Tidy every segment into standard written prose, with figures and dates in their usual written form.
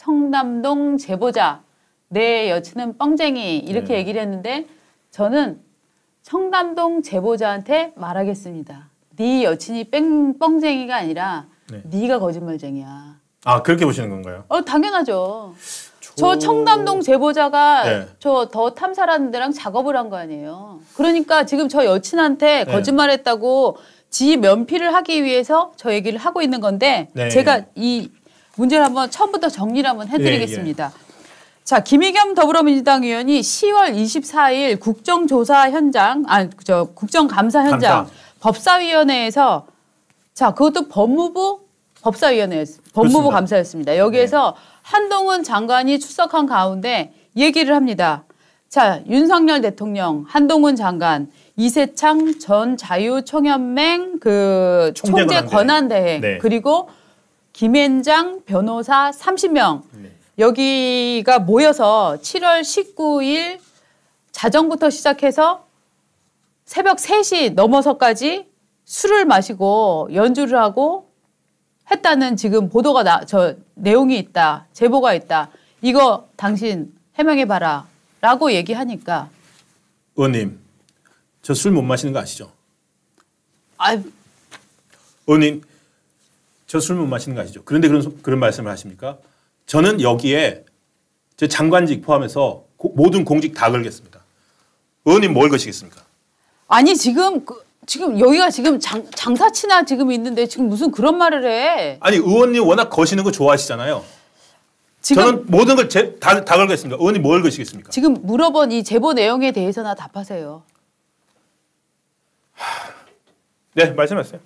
청담동 제보자, 내 여친은 뻥쟁이 이렇게 얘기를 했는데 저는 청담동 제보자한테 말하겠습니다. 네 여친이 뻥쟁이가 아니라 네가 거짓말쟁이야. 아, 그렇게 보시는 건가요? 당연하죠. 저 청담동 제보자가 저 더 탐사라는 데랑 작업을 한 거 아니에요. 그러니까 지금 저 여친한테 거짓말했다고 지 면피를 하기 위해서 저 얘기를 하고 있는 건데 제가 이 문제를 한번 처음부터 정리를 한번 해드리겠습니다. 자, 김의겸 더불어민주당 의원이 10월 24일 국정조사 현장, 국정감사 현장 법사위원회에서 자, 그것도 법무부 감사였습니다. 여기에서 한동훈 장관이 출석한 가운데 얘기를 합니다. 자, 윤석열 대통령, 한동훈 장관, 이세창 전 자유총연맹 그 총재 권한대행 그리고 김앤장 변호사 30명 여기가 모여서 7월 19일 자정부터 시작해서 새벽 3시 넘어서까지 술을 마시고 연주를 하고 했다는 지금 보도가 내용이 있다. 제보가 있다. 이거 당신 해명해봐라. 라고 얘기하니까. 의원님, 저 술 못 마시는 거 아시죠? 의원님, 저 술 못 마시는 거 아시죠? 그런데 그런 말씀을 하십니까? 저는 여기에 제 장관직 포함해서 모든 공직 다 걸겠습니다. 의원님 뭘 거시겠습니까? 아니 지금 여기가 지금 장사치나 지금 있는데 지금 무슨 그런 말을 해? 아니 의원님 워낙 거시는 거 좋아하시잖아요. 저는 모든 걸 다 걸겠습니다. 의원님 뭘 거시겠습니까? 지금 물어본 이 제보 내용에 대해서나 답하세요. 네, 말씀하세요.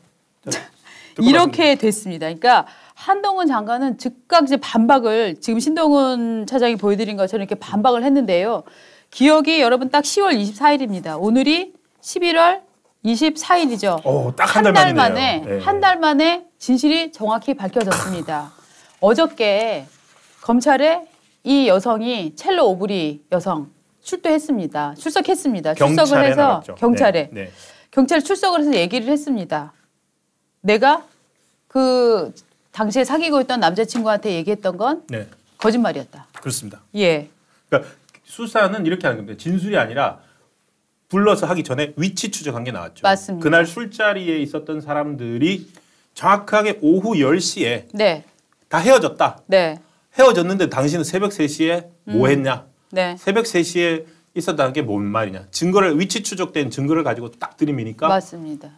이렇게 됐습니다. 그러니까 한동훈 장관은 즉각 이제 반박을 지금 신동훈 차장이 보여드린 것처럼 이렇게 반박을 했는데요. 기억이 여러분 딱 10월 24일입니다. 오늘이 11월 24일이죠. 딱 한 달 만이네요. 한 달 만에 진실이 정확히 밝혀졌습니다. 어저께 검찰에 이 여성이 첼로 오브리 여성 출석했습니다. 출석을 해서 나갔죠. 경찰에 출석을 해서 얘기를 했습니다. 내가 그 당시에 사귀고 있던 남자친구한테 얘기했던 건 거짓말이었다. 그렇습니다. 예. 그러니까 수사는 이렇게 하는 겁니다. 진술이 아니라 불러서 하기 전에 위치 추적한 게 나왔죠. 맞습니다. 그날 술자리에 있었던 사람들이 정확하게 오후 10시에 다 헤어졌다. 헤어졌는데 당신은 새벽 3시에 뭐 했냐? 새벽 3시에 있었다는 게 뭔 말이냐? 위치 추적된 증거를 가지고 딱 들이미니까 맞습니다.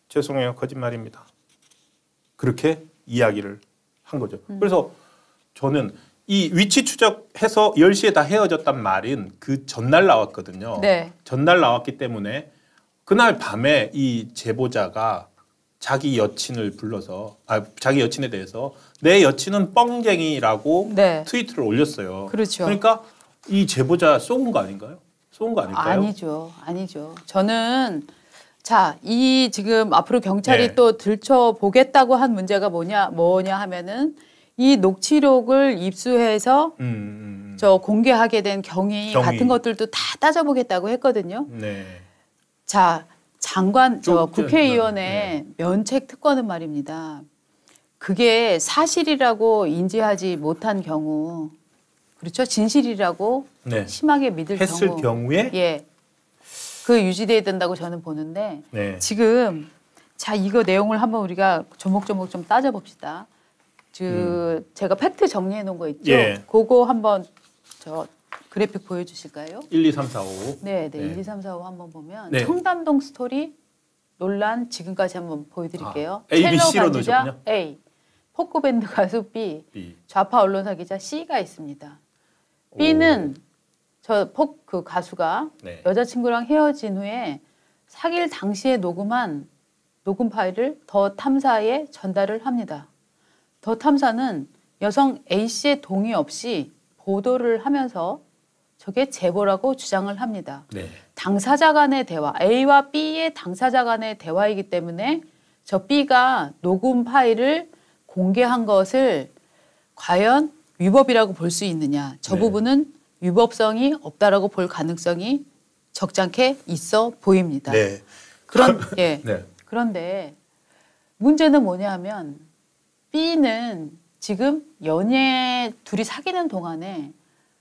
죄송해요. 거짓말입니다. 그렇게 이야기를 한 거죠. 그래서 저는 이 위치 추적해서 10시에 다 헤어졌단 말은 그 전날 나왔거든요. 전날 나왔기 때문에 그날 밤에 이 제보자가 자기 여친을 불러서 자기 여친에 대해서 내 여친은 뻥쟁이라고 트위터를 올렸어요. 그렇죠. 그러니까 이 제보자 쏘은 거 아닌가요? 쏘은 거 아닐까요? 아니죠. 저는 이 지금 앞으로 경찰이 또 들춰보겠다고 한 문제가 뭐냐 하면은 이 녹취록을 입수해서 공개하게 된 경위 같은 것들도 다 따져보겠다고 했거든요. 자, 국회의원의 면책 특권은 말입니다. 그게 사실이라고 인지하지 못한 경우, 그렇죠? 진실이라고 심하게 믿을 했을 경우에 그 유지돼야 된다고 저는 보는데 지금 이거 내용을 한번 우리가 조목조목 좀 따져봅시다. 제가 팩트 정리해 놓은 거 있죠? 그거 한번 그래픽 보여주실까요? 1, 2, 3, 4, 5. 네. 1, 2, 3, 4, 5 한번 보면 청담동 스토리 논란 지금까지 한번 보여드릴게요. A, B, C로 넣으셨군요. A, 포크밴드 가수 B, 좌파 언론사 기자 C가 있습니다. B는 그 가수가 여자친구랑 헤어진 후에 사귈 당시에 녹음한 녹음 파일을 더 탐사에 전달을 합니다. 더 탐사는 여성 A씨의 동의 없이 보도를 하면서 저게 제보라고 주장을 합니다. 당사자 간의 대화, A와 B의 당사자 간의 대화이기 때문에 저 B가 녹음 파일을 공개한 것을 과연 위법이라고 볼 수 있느냐. 저 부분은 위법성이 없다라고 볼 가능성이 적잖게 있어 보입니다. 그런데 문제는 뭐냐 하면 B는 지금 연예 둘이 사귀는 동안에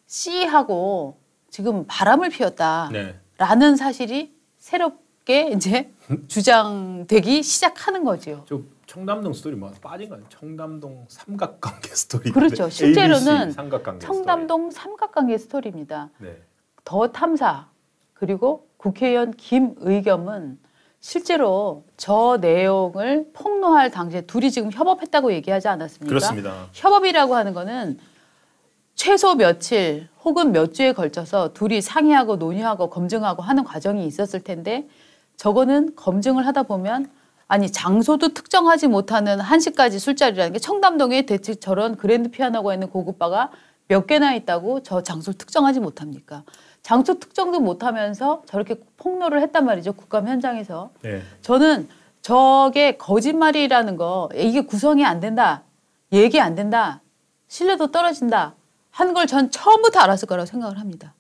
C하고 지금 바람을 피웠다라는 사실이 새롭게 이제 주장되기 시작하는 거죠. 청담동 스토리 뭐 빠진 거 아니에요? 청담동 삼각관계 스토리. 그렇죠. 실제로는 삼각관계 청담동 삼각관계 스토리입니다. 네. 더 탐사 그리고 국회의원 김의겸은 실제로 저 내용을 폭로할 당시에 둘이 지금 협업했다고 얘기하지 않았습니까? 그렇습니다. 협업이라고 하는 거는 최소 며칠 혹은 몇 주에 걸쳐서 둘이 상의하고 논의하고 검증하고 하는 과정이 있었을 텐데 저거는 검증을 하다 보면 아니 장소도 특정하지 못하는 1시까지 술자리라는 게 청담동에 대체 저런 그랜드 피아노가 있는 고급바가 몇 개나 있다고 저 장소를 특정하지 못합니까? 장소 특정도 못하면서 저렇게 폭로를 했단 말이죠. 국감 현장에서. 네. 저는 저게 거짓말이라는 거 이게 구성이 안 된다. 얘기 안 된다. 신뢰도 떨어진다. 하는 걸 전 처음부터 알았을 거라고 생각을 합니다.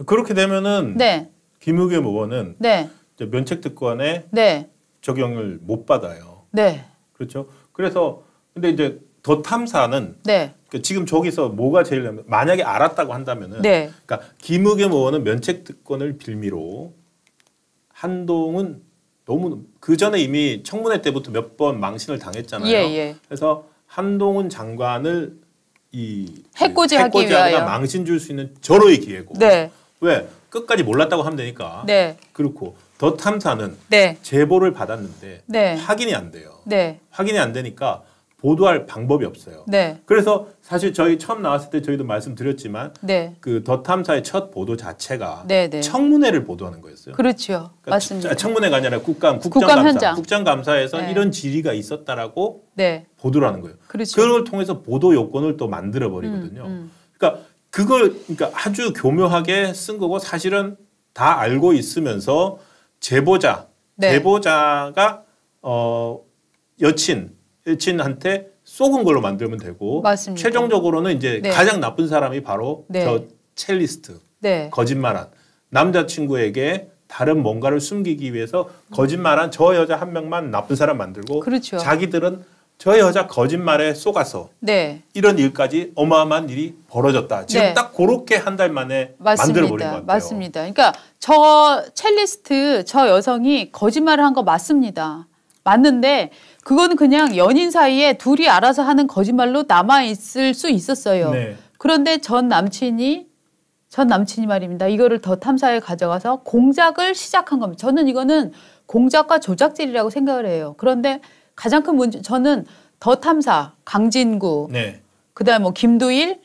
그렇게 되면은 네. 김의겸 의원은 네. 면책특권에 네. 적용을 못 받아요. 네. 그렇죠. 그래서 근데 이제 더 탐사는 네. 지금 저기서 뭐가 제일 만약에 알았다고 한다면은 네. 그러니까 김의겸 의원은 면책특권을 빌미로 한동훈 너무 그 전에 이미 청문회 때부터 몇 번 망신을 당했잖아요. 예. 그래서 한동훈 장관을 이 해코지하기 해코지하거나 망신 줄 수 있는 절호의 기회고. 네. 왜 끝까지 몰랐다고 하면 되니까. 네. 그렇고 더 탐사는 네. 제보를 받았는데 네. 확인이 안 돼요. 네. 확인이 안 되니까 보도할 방법이 없어요. 네. 그래서 사실 저희 처음 나왔을 때 저희도 말씀드렸지만 네. 그 더 탐사의 첫 보도 자체가 네. 청문회를 보도하는 거였어요. 그렇죠. 그러니까 맞습니다. 청문회가 아니라 국정감사에서 네. 이런 질의가 있었다라고 네. 보도를 하는 거예요. 그렇죠. 그걸 통해서 보도 요건을 또 만들어 버리거든요. 그러니까 그걸 아주 교묘하게 쓴 거고 사실은 다 알고 있으면서 제보자가 여친한테 쏘은 걸로 만들면 되고 맞습니다. 최종적으로는 이제 네. 가장 나쁜 사람이 바로 네. 저 첼리스트 네. 거짓말한 남자친구에게 다른 뭔가를 숨기기 위해서 거짓말한 저 여자 한 명만 나쁜 사람 만들고 그렇죠. 자기들은 저 여자 거짓말에 속아서 네. 이런 일까지 어마어마한 일이 벌어졌다. 지금 네. 딱 그렇게 한 달 만에 만들어버린 것 같아요. 맞습니다. 그러니까 저 첼리스트 저 여성이 거짓말을 한 거 맞습니다. 맞는데 그거는 그냥 연인 사이에 둘이 알아서 하는 거짓말로 남아 있을 수 있었어요. 네. 그런데 전 남친이 말입니다. 이거를 더 탐사에 가져가서 공작을 시작한 겁니다. 저는 이거는 공작과 조작질이라고 생각을 해요. 그런데 가장 큰 문제 저는 더 탐사 강진구 네. 그다음에 뭐 김두일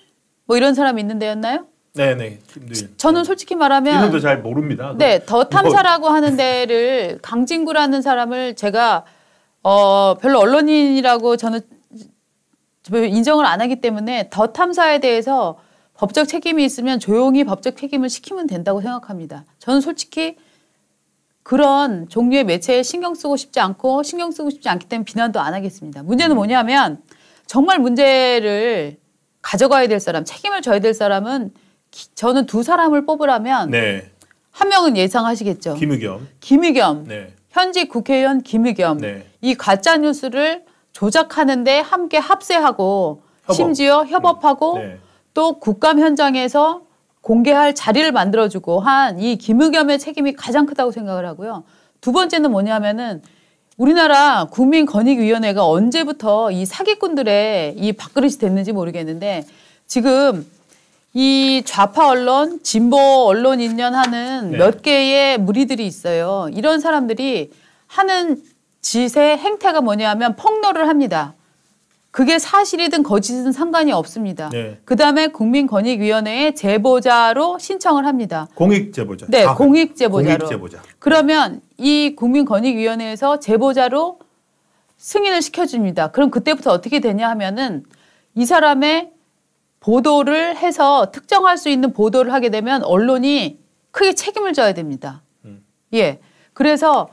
뭐 이런 사람이 있는 데였나요? 네네. 김두일. 저는 솔직히 말하면 이름도 잘 모릅니다. 네, 더 탐사라고 하는 데를 강진구라는 사람을 제가 별로 언론인이라고 저는 인정을 안 하기 때문에 더 탐사에 대해서 법적 책임이 있으면 조용히 법적 책임을 시키면 된다고 생각합니다. 저는 솔직히 그런 종류의 매체에 신경 쓰고 싶지 않기 때문에 비난도 안 하겠습니다. 문제는 뭐냐면 정말 문제를 가져가야 될 사람, 책임을 져야 될 사람은 저는 두 사람을 뽑으라면 네. 한 명은 예상하시겠죠. 김의겸. 네. 현직 국회의원 김의겸. 네. 이 가짜 뉴스를 조작하는데 함께 합세하고 심지어 협업하고 네. 또 국감 현장에서 공개할 자리를 만들어주고 한 이 김의겸의 책임이 가장 크다고 생각을 하고요. 두 번째는 뭐냐면은 우리나라 국민권익위원회가 언제부터 이 사기꾼들의 이 밥그릇이 됐는지 모르겠는데 지금 이 좌파 언론, 진보 언론 인연하는 네. 몇 개의 무리들이 있어요. 이런 사람들이 하는 짓의 행태가 뭐냐면 폭로를 합니다. 그게 사실이든 거짓이든 상관이 없습니다. 네. 그다음에 국민권익위원회에 제보자로 신청을 합니다. 공익제보자. 네, 공익제보자로. 공익제보자. 그러면 이 국민권익위원회에서 제보자로 승인을 시켜줍니다. 그럼 그때부터 어떻게 되냐 하면은 이 사람의 보도를 해서 특정할 수 있는 보도를 하게 되면 언론이 크게 책임을 져야 됩니다. 예. 그래서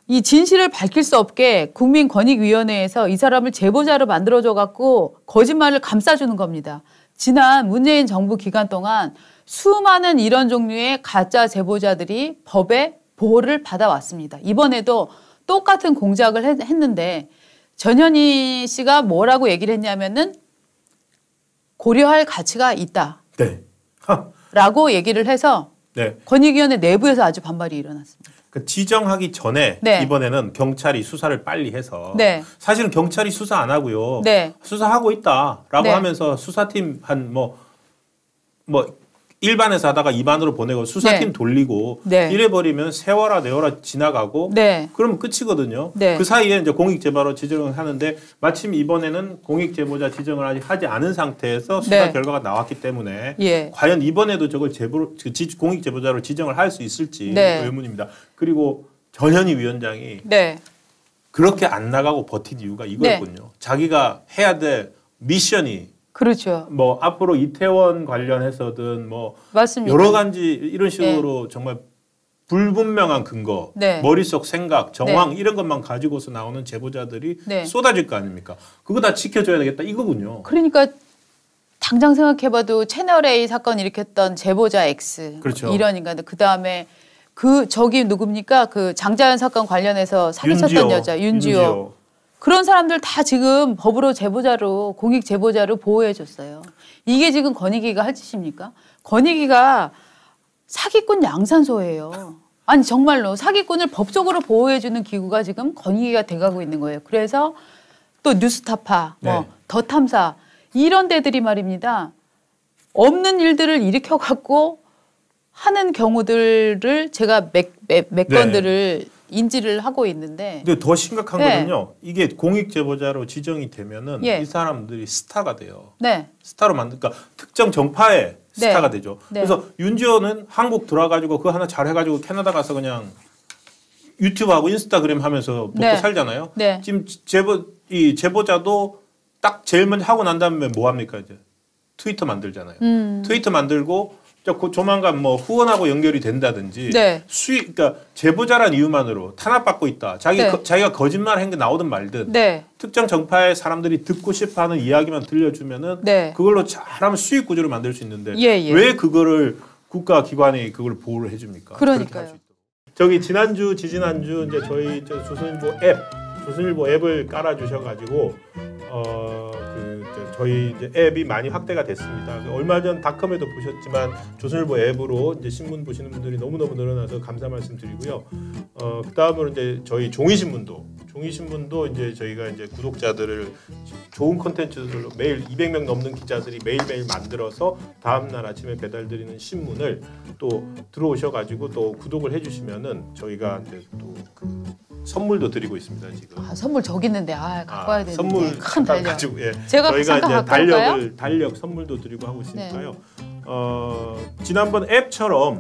이 진실을 밝힐 수 없게 국민권익위원회에서 이 사람을 제보자로 만들어줘 갖고 거짓말을 감싸주는 겁니다. 지난 문재인 정부 기간 동안 수많은 이런 종류의 가짜 제보자들이 법의 보호를 받아왔습니다. 이번에도 똑같은 공작을 했는데 전현희 씨가 뭐라고 얘기를 했냐면은 고려할 가치가 있다. 네. 라고 얘기를 해서 네. 권익위원회 내부에서 아주 반발이 일어났습니다. 그 지정하기 전에 네. 이번에는 경찰이 수사를 빨리 해서 네. 사실은 경찰이 수사 안 하고요. 네. 수사하고 있다라고 네. 하면서 수사팀 한 뭐 일반에서 하다가 입안으로 보내고 수사팀 네. 돌리고 네. 이래버리면 세월아 내월아 지나가고 네. 그러면 끝이거든요. 네. 그 사이에 이제 공익제보로 지정을 하는데 마침 이번에는 공익제보자 지정을 아직 하지 않은 상태에서 수사 네. 결과가 나왔기 때문에 예. 과연 이번에도 저걸 공익제보자로 지정을 할 수 있을지 네. 의문입니다. 그리고 전현희 위원장이 네. 그렇게 안 나가고 버틴 이유가 이거였군요. 네. 자기가 해야 될 미션이 그렇죠. 뭐 앞으로 이태원 관련해서든 뭐 맞습니다. 여러 가지 이런 식으로 정말 불분명한 근거, 네. 머릿속 생각, 정황 네. 이런 것만 가지고서 나오는 제보자들이 네. 쏟아질 거 아닙니까? 그거 다 지켜줘야 되겠다 이거군요. 그러니까 당장 생각해봐도 채널A 사건 일으켰던 제보자 X 그렇죠. 이런 인간들 그 다음에 그 저기 누굽니까 그 장자연 사건 관련해서 사기쳤던 여자 윤지호 그런 사람들 다 지금 법으로 제보자로 공익 제보자로 보호해줬어요. 이게 지금 권익위가 할 짓입니까? 권익위가 사기꾼 양산소예요. 아니 정말로 사기꾼을 법적으로 보호해주는 기구가 지금 권익위가 돼가고 있는 거예요. 그래서 또 뉴스타파, 뭐 네. 더 탐사 이런 데들이 말입니다. 없는 일들을 일으켜갖고 하는 경우들을 제가 몇 건들을 인지를 하고 있는데. 근데 더 심각한 네. 거는요. 이게 공익 제보자로 지정이 되면은 예. 이 사람들이 스타가 돼요. 네. 스타로 그러니까 특정 정파의 네. 스타가 되죠. 네. 그래서 윤지호는 한국 들어와가지고 그거 하나 잘해가지고 캐나다 가서 그냥 유튜브하고 인스타그램 하면서 먹고 네. 살잖아요. 네. 지금 제보자도 딱 제일 먼저 하고 난 다음에 뭐 합니까 이제 트위터 만들잖아요. 트위터 만들고 조만간 뭐 후원하고 연결이 된다든지 네. 그러니까 제보자란 이유만으로 탄압받고 있다. 자기가 거짓말 한 게 나오든 말든 네. 특정 정파의 사람들이 듣고 싶어하는 이야기만 들려주면은 네. 그걸로 잘하면 수익 구조를 만들 수 있는데 예, 예. 왜 그거를 국가 기관이 그걸 보호를 해줍니까? 그러니까요. 저기 지난주 지지난주 이제 저희 조선일보 앱을 깔아주셔가지고 저희 이제 앱이 많이 확대가 됐습니다. 얼마 전 닷컴에도 보셨지만 조선일보 앱으로 이제 신문 보시는 분들이 너무너무 늘어나서 감사 말씀드리고요. 그 다음으로 이제 저희 종이신문도 이제 저희가 이제 구독자들을 좋은 콘텐츠들로 매일 200명 넘는 기자들이 매일매일 만들어서 다음 날 아침에 배달드리는 신문을 또 들어오셔가지고 또 구독을 해주시면은 저희가 이제 또 그 선물도 드리고 있습니다 지금. 선물 저기 있는데 갖고 와야 되는데. 선물 큰 달력. 가지고 제가 저희가 잠깐 이제 갖고 올까요? 달력 선물도 드리고 하고 있으니까요. 네. 지난번 앱처럼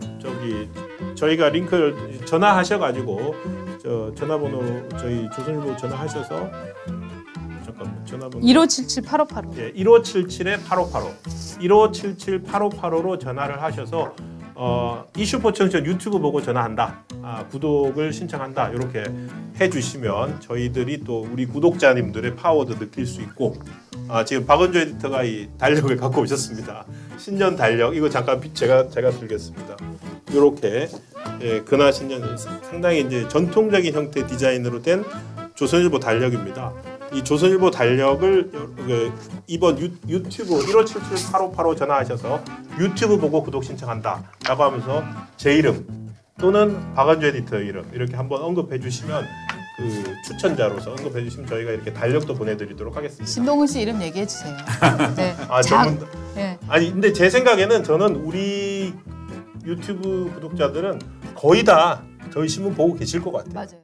저희가 링크를 전화하셔가지고 전화번호 저희 조선일보 전화하셔서 잠깐만 전화번호 1577-8585. 예, 1577-8585 1577-8585로 전화를 하셔서 이슈포청천 유튜브 보고 전화한다. 구독을 신청한다. 이렇게 해주시면 저희들이 또 우리 구독자님들의 파워도 느낄 수 있고 지금 박은조 에디터가 이 달력을 갖고 오셨습니다. 신년 달력 이거 잠깐 제가 들겠습니다. 이렇게 근하 신년 상당히 이제 전통적인 형태 디자인으로 된 조선일보 달력입니다. 이 조선일보 달력을 이번 유튜브 1577-8585 전화하셔서 유튜브 보고 구독 신청한다 라고 하면서 제 이름 또는 박은조 에디터 이름 이렇게 한번 언급해 주시면 그 추천자로서 언급해 주시면 저희가 이렇게 달력도 보내드리도록 하겠습니다. 신동훈 씨 이름 얘기해 주세요. 네. 네. 아니 근데 제 생각에는 저는 우리 유튜브 구독자들은 거의 다 저희 신문 보고 계실 것 같아요. 맞아요.